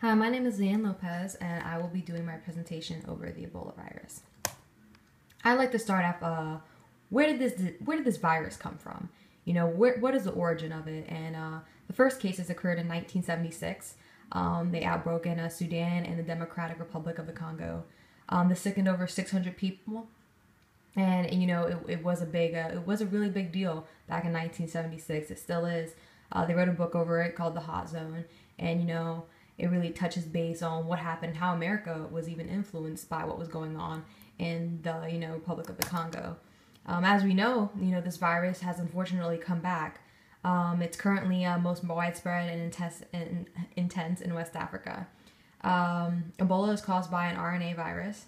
Hi, my name is LeAnn Lopez, and I will be doing my presentation over the Ebola virus. I'd like to start off, where did this virus come from? You know, what is the origin of it? And the first cases occurred in 1976. They outbroke in Sudan and the Democratic Republic of the Congo. This sickened over 600 people, and you know it was a really big deal back in 1976. It still is. They wrote a book over it called The Hot Zone, and you know it really touches base on what happened, how America was even influenced by what was going on in the Republic of the Congo. As we know, this virus has unfortunately come back. It's currently most widespread and intense in West Africa. Ebola is caused by an RNA virus,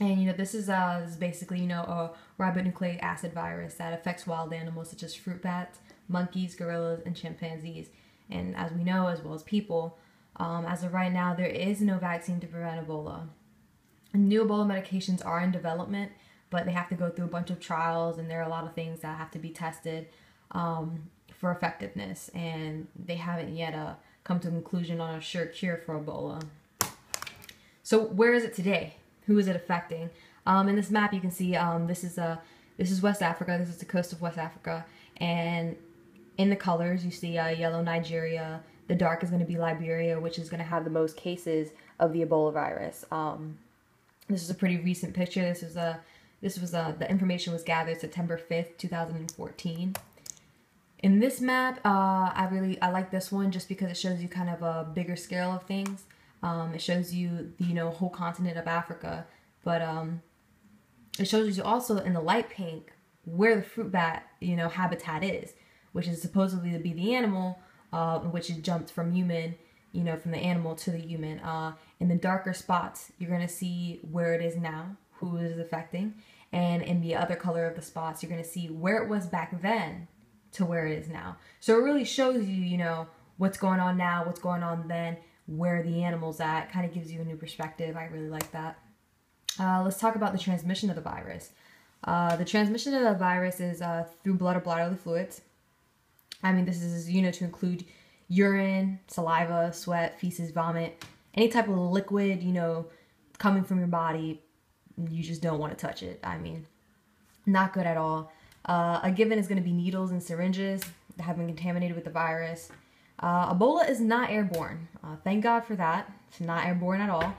and this is basically a ribonucleic acid virus that affects wild animals such as fruit bats, monkeys, gorillas, and chimpanzees. And as we know, as well as people, as of right now, there is no vaccine to prevent Ebola. New Ebola medications are in development, but they have to go through a bunch of trials, and there are a lot of things that have to be tested for effectiveness, and they haven't yet come to a conclusion on a sure cure for Ebola. So where is it today? Who is it affecting? In this map, you can see this is West Africa. This is the coast of West Africa, and in the colors, you see yellow Nigeria. The dark is going to be Liberia, which is going to have the most cases of the Ebola virus. This is a pretty recent picture. The information was gathered September 5th, 2014. In this map, I like this one just because it shows you kind of a bigger scale of things. It shows you the whole continent of Africa, but it shows you also in the light pink where the fruit bat habitat is, which is supposedly to be the animal, which it jumped from human, from the animal to the human. In the darker spots, you're going to see where it is now, who it is affecting. And in the other color of the spots, you're going to see where it was back then to where it is now. So it really shows you, what's going on now, what's going on then, where the animal's at. Kind of gives you a new perspective. I really like that. Let's talk about the transmission of the virus. The transmission of the virus is through blood or bodily fluids. I mean, this is, to include urine, saliva, sweat, feces, vomit, any type of liquid, coming from your body. You just don't want to touch it. I mean, not good at all. A given is going to be needles and syringes that have been contaminated with the virus. Ebola is not airborne. Thank God for that. It's not airborne at all.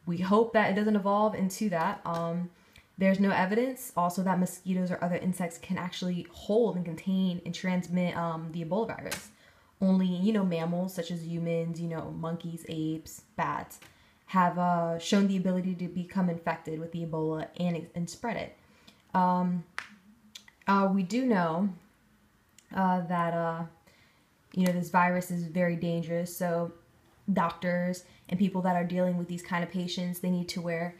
We hope that it doesn't evolve into that. There's no evidence also that mosquitoes or other insects can actually hold and contain and transmit the Ebola virus. Only, mammals such as humans, monkeys, apes, bats have shown the ability to become infected with the Ebola and spread it. We do know that, this virus is very dangerous. So doctors and people that are dealing with these kind of patients, they need to wear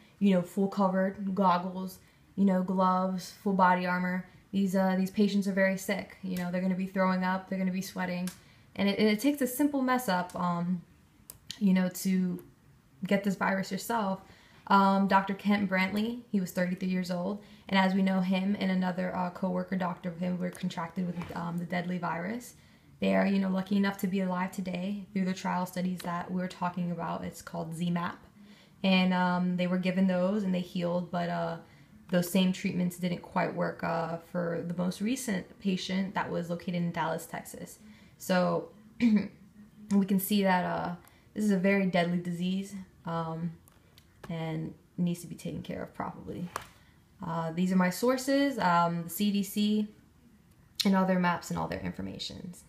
full covered goggles, gloves, full body armor. These patients are very sick. They're going to be throwing up, they're going to be sweating, and it takes a simple mess up, to get this virus yourself. Dr. Kent Brantley, he was 33 years old, and as we know, him and another co-worker doctor of him were contracted with the deadly virus. They are, lucky enough to be alive today through the trial studies that we were talking about. It's called ZMAP. And they were given those and they healed, but those same treatments didn't quite work for the most recent patient that was located in Dallas, Texas. So we can see that this is a very deadly disease and needs to be taken care of properly. These are my sources, the CDC, and all their maps and all their informations.